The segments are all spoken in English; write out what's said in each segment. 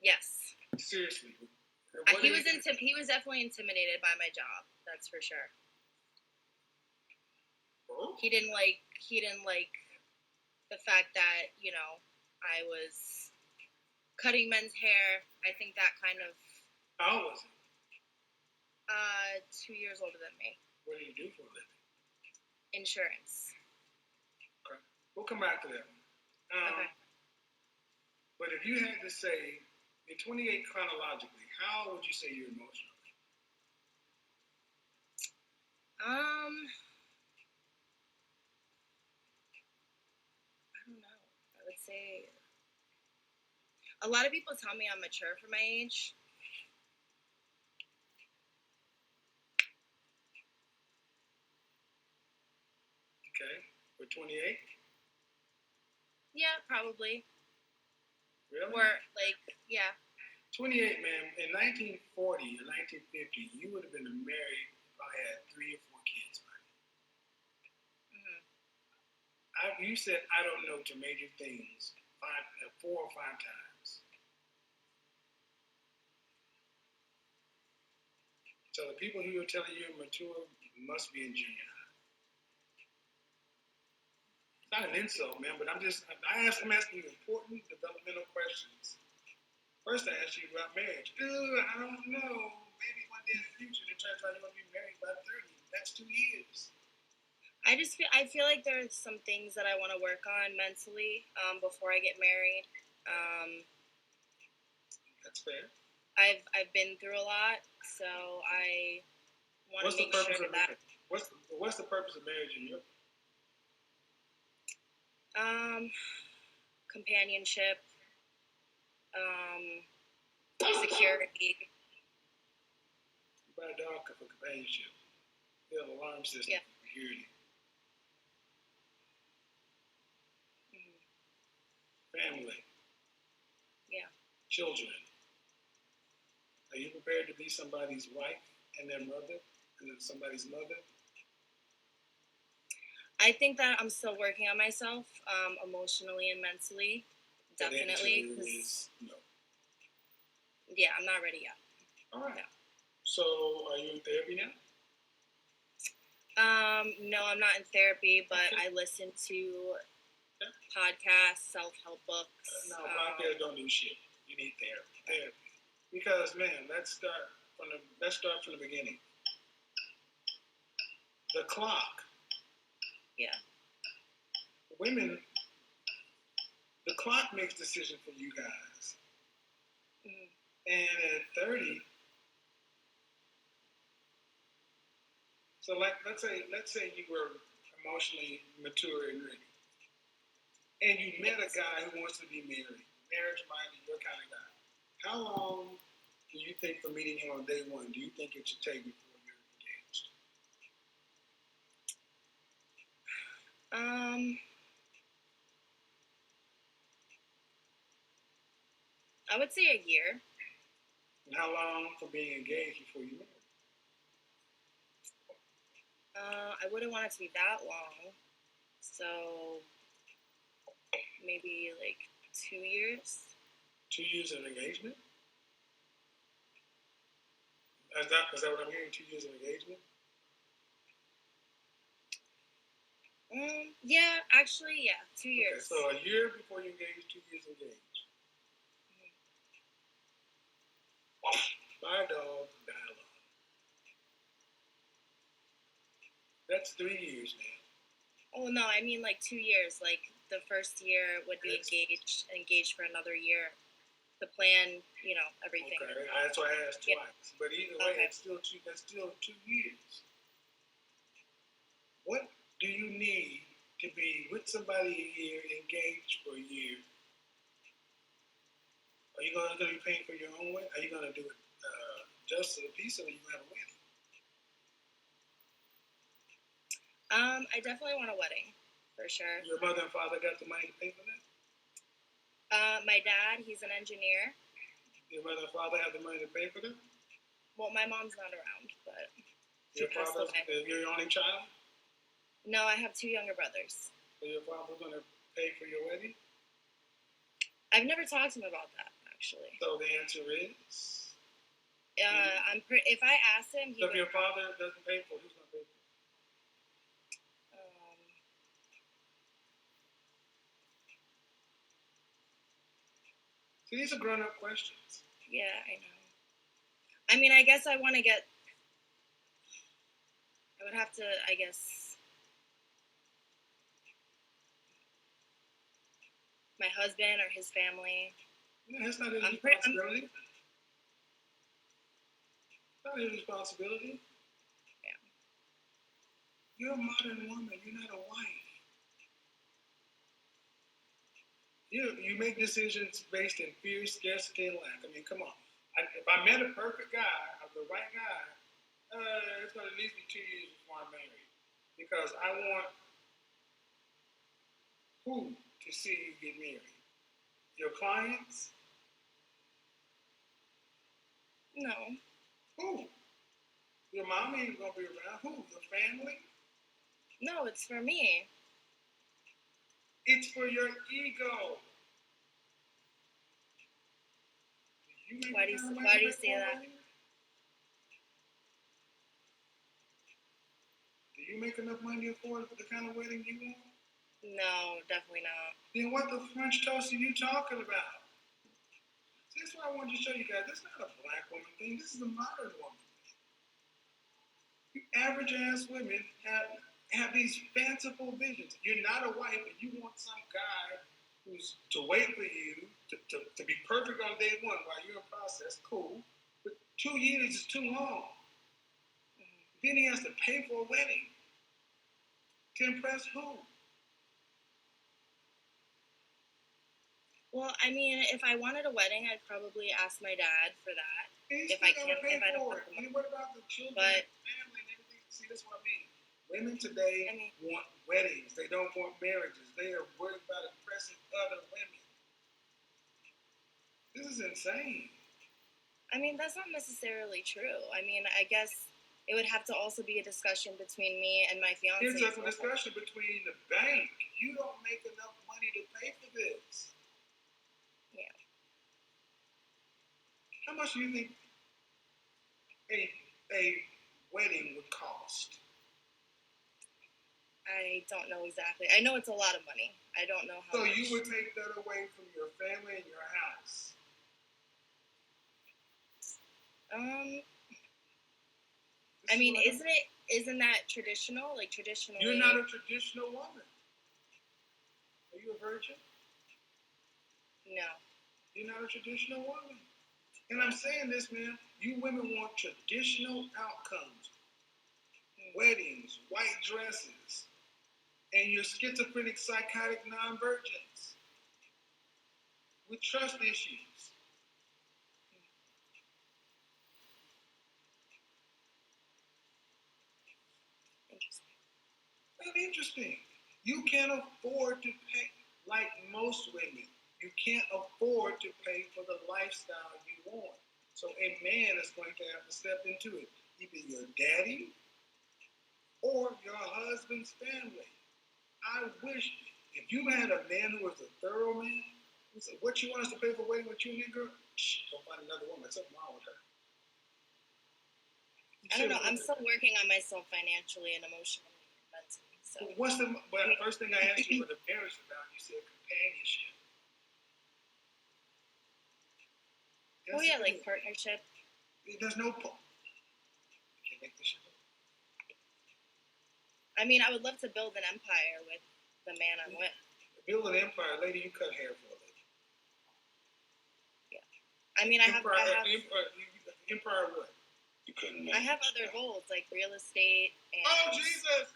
Yes. Seriously. He was definitely intimidated by my job. That's for sure. Oh? He didn't like the fact that, you know, I was cutting men's hair. I think that kind of... How old was he? 2 years older than me. What do you do for a living? Insurance. Okay. We'll come back to that one. Okay. But if you had to say, in 28 chronologically, how would you say you're emotional? I don't know. I would say a lot of people tell me I'm mature for my age. Okay. For 28? Yeah, probably. Really? Or, like, yeah. 28, man. In 1940 or 1950, you would have been married if I had 3 or 4 kids, man. Mm-hmm. You said I don't know to major things 4 or 5 times. So the people who are telling you you're mature must be in junior high. It's not an insult, man, but I'm asking you important developmental questions. First, I asked you about marriage. I don't know. Maybe one day in the future, it turns out you want to be married by 30. That's 2 years. I feel like there's some things that I want to work on mentally before I get married. That's fair. I've been through a lot, so I want to make sure that... What's the purpose of marriage in your... companionship, security. You buy a dog for companionship. You have an alarm system for security. Mm-hmm. Family. Yeah. Children. Are you prepared to be somebody's wife and their mother, and then somebody's mother? I think that I'm still working on myself, emotionally and mentally. Definitely. The answer is no. Yeah, I'm not ready yet. All right. No. So, are you in therapy now? No, I'm not in therapy, but I listen to podcasts, self-help books. No, podcasts don't do shit. You need therapy. Because, man, let's start from the beginning. The clock. Yeah. Women, the clock makes decisions for you guys. Mm-hmm. And at 30, so let's say you were emotionally mature and ready, and you met a guy who wants to be married, marriage-minded, your kind of guy. How long do you think from meeting him on day one, do you think it should take before you're engaged? I would say a year. And how long from being engaged before you married? I wouldn't want it to be that long. So maybe like 2 years. 2 years of engagement? Is that what I'm hearing? 2 years of engagement? Yeah, actually, yeah, 2 years. Okay, so a year before you engage, 2 years engaged. Mm-hmm. Bye, dog. Dialogue. That's 3 years, man. Oh no, I mean like 2 years. Like the first year would be engaged for another year. The plan, you know, everything. Okay, that's why I asked twice. Yeah. But either way, that's still 2 years. What do you need to be with somebody a year, engaged for a year? Are you going to be paying for your own way? Are you going to do it just to the piece, or are you going to have a wedding? I definitely want a wedding, for sure. Your mother and father got the money to pay for that? My dad, he's an engineer. Your mother and father have the money to pay for that? Well, my mom's not around, but your father's your only child? No, I have 2 younger brothers. So your father's going to pay for your wedding? I've never talked to him about that, actually. So the answer is? If I asked him, so if your father doesn't pay for it, who's going to pay for it? See, these are grown-up questions. Yeah, I know. I mean, I guess I want to get... I would have to, I guess... my husband or his family. Yeah, that's not his responsibility. Not his responsibility. Yeah. You're a modern woman. You're not a wife. You make decisions based in fear, scarcity, and lack. I mean, come on. If I met a perfect guy, the right guy, it's going to at least be 2 years before I'm married. Because I want who to see you get married? Your clients? No. Who? Your mom ain't going to be around. Who? Your family? No, it's for me. It's for your ego. Why do you say that? Do you make enough money to afford the kind of wedding you want? No, definitely not. Then what the French toast are you talking about? See, that's what I wanted to show you guys. This is not a black woman thing. This is a modern woman thing. You average ass women have these fanciful visions. You're not a wife and you want some guy who's to wait for you to be perfect on day one while you're in process. Cool. But 2 years is too long. Then he has to pay for a wedding. To impress who? Well, I mean, if I wanted a wedding, I'd probably ask my dad for that. If I don't have the money. And what about the children and family and everything? See, that's what I mean. Women today want weddings. They don't want marriages. They are worried about impressing other women. This is insane. I mean, that's not necessarily true. I mean, I guess it would have to also be a discussion between me and my fiance. It's a discussion between the bank. You don't make enough money to pay for this. Yeah. How much do you think a wedding would cost? I don't know exactly. I know it's a lot of money. I don't know how So much. You would take that away from your family and your house? I mean, isn't that traditional? Like, traditionally... You're not a traditional woman. Are you a virgin? No. You're not a traditional woman. And I'm saying this, man, you women want traditional outcomes. Weddings, white dresses, and you're schizophrenic, psychotic non-virgins with trust issues. Interesting. Not interesting. You can't afford to pay, like most women, you can't afford to pay for the lifestyle you want. So a man is going to have to step into it. Either your daddy or your husband's family. I wish if you had a man who was a thorough man, who said, what you want us to pay for wedding with you, nigga? Shh, go find another woman. Something wrong with her. I don't know. I'm still working on myself financially and emotionally and mentally. So. Well, the first thing I asked you what the marriage about, you said companionship. Oh, yeah, like partnership. There's no... You can't make this shit up. I mean, I would love to build an empire with the man I'm with. Build an empire, lady. You cut hair for a living. Yeah. I mean, I have empire what? You couldn't. I have other goals like real estate and. Oh Jesus!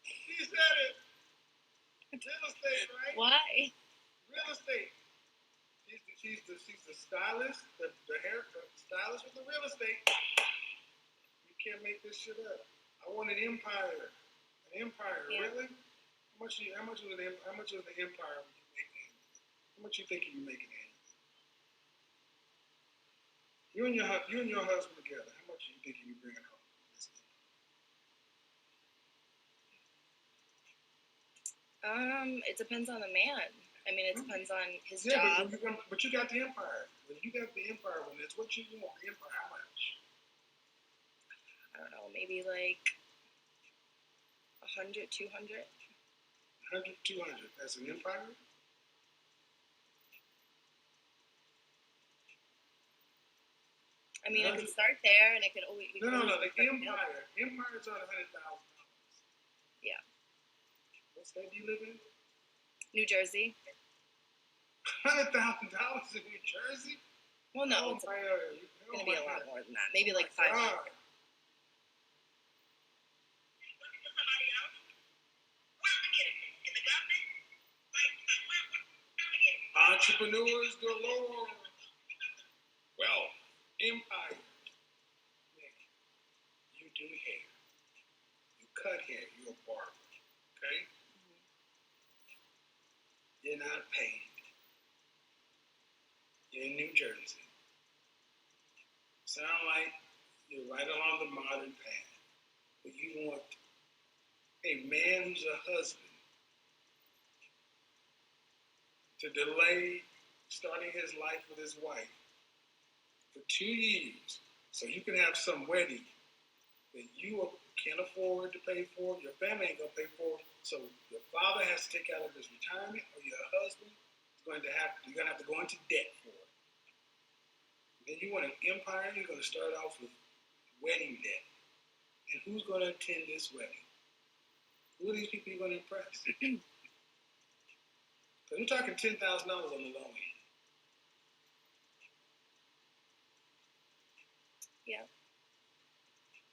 He said it. Real estate, right? Why? Real estate. She's the stylist, the hair stylist with the real estate. You can't make this shit up. I want an empire. An empire, yeah. Really? How much was the empire you making? How much you think you making? You and your husband together. How much you think you bringing home? It depends on the man. I mean, it depends on his Yeah, job. but you got the empire. When you got the empire, when it's what you want, the empire, how much? I don't know, maybe like 100, 200. 100, 200. That's an empire? I mean, it could start there, and it could always. No. The empire. Empire's on $100,000. Yeah. What state do you live in? New Jersey. $100,000 in New Jersey? Well, no, it's going to be a lot more than that. Maybe like 500. Entrepreneurs galore. Well, empire. You do hair. You cut hair. You're a barber. Okay? You're not paid. You're in New Jersey. Sound like you're right along the modern path. But you want a man who's a husband to delay starting his life with his wife for 2 years so you can have some wedding that you can't afford to pay for, your family ain't gonna pay for, so your father has to take out of his retirement, or your husband is you're gonna have to go into debt for it. Then you want an empire, you're gonna start off with wedding debt. And who's gonna attend this wedding? Who are these people you're gonna impress? Because we're talking $10,000 on the low end. Yeah.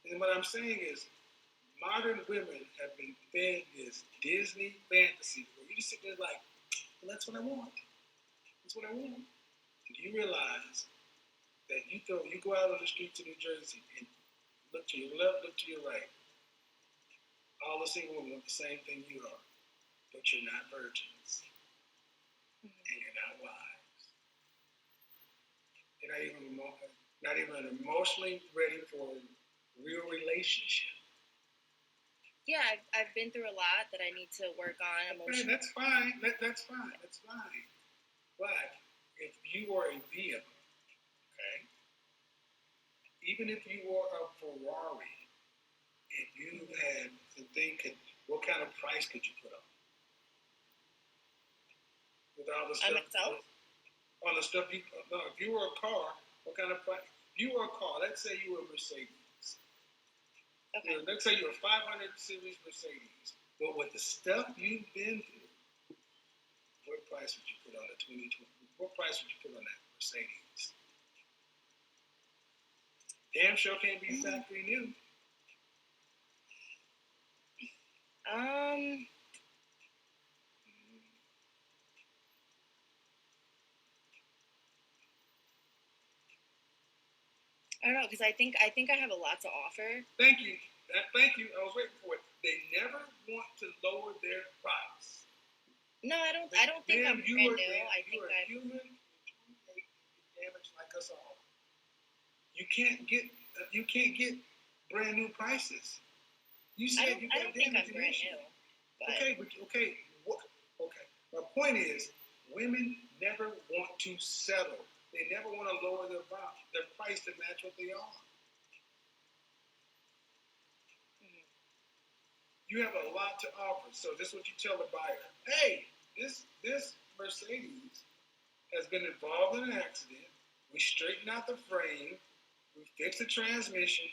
And what I'm saying is, modern women have been fed this Disney fantasy where you just sit there like, well, that's what I want. That's what I want. Do you realize that you go out on the streets of New Jersey and look to your left, look to your right. All the single women want the same thing you are, but you're not virgins. And you're not wives. You're not even emotionally ready for a real relationship. Yeah, I've been through a lot that I need to work on emotionally. Okay, that's fine. That's fine. But if you are a vehicle, okay, even if you were a Ferrari, if you had to think, what kind of price could you put on? With all the stuff. Myself? On the stuff if you were a car, what kind of price? If you were a car, let's say you were a Mercedes. Okay. Let's say you're a 500 series Mercedes. But with the stuff you've been through, what price would you put on a 2020? What price would you put on that Mercedes? Damn sure can't be factory new. I don't know, because I think I have a lot to offer. Thank you. Thank you. I was waiting for it. They never want to lower their price. No, I don't think I'm brand new. I think I'm human. You're damaged like us all. You can't get brand new prices. You said I don't think I'm brand new. But... Okay. My point is, women never want to settle. They never want to lower their price to match what they are. Mm-hmm. You have a lot to offer. So this is what you tell the buyer. Hey, this Mercedes has been involved in an accident. We straightened out the frame. We fixed the transmission.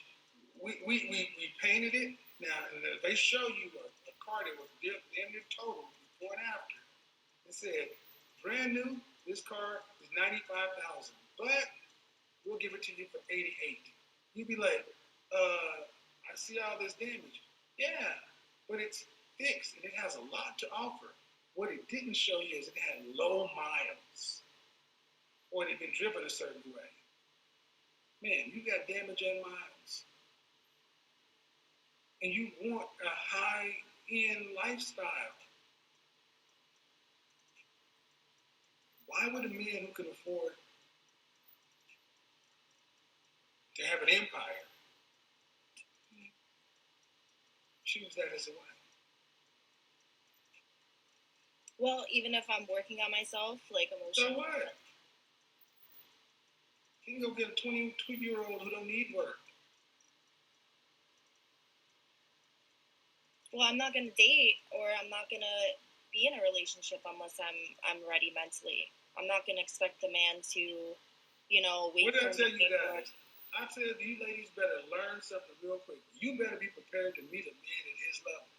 We painted it. Now, if they show you a car that was damn near total before and after, it said, brand new, this car is $95,000, but we'll give it to you for $88,000. You'd be like, I see all this damage. Yeah, but it's fixed and it has a lot to offer. What it didn't show you is it had low miles, or it had been driven a certain way. Man, you got damage and miles. And you want a high-end lifestyle. Why would a man who can afford to have an empire choose that as a wife? Well, even if I'm working on myself, like So emotionally. what? You can go get a 22-year-old who don't need work. Well, I'm not gonna date, or I'm not gonna be in a relationship unless I'm ready mentally. I'm not gonna expect the man to, wait What did I for tell me. you guys? I said you ladies better learn something real quick. You better be prepared to meet a man at his level.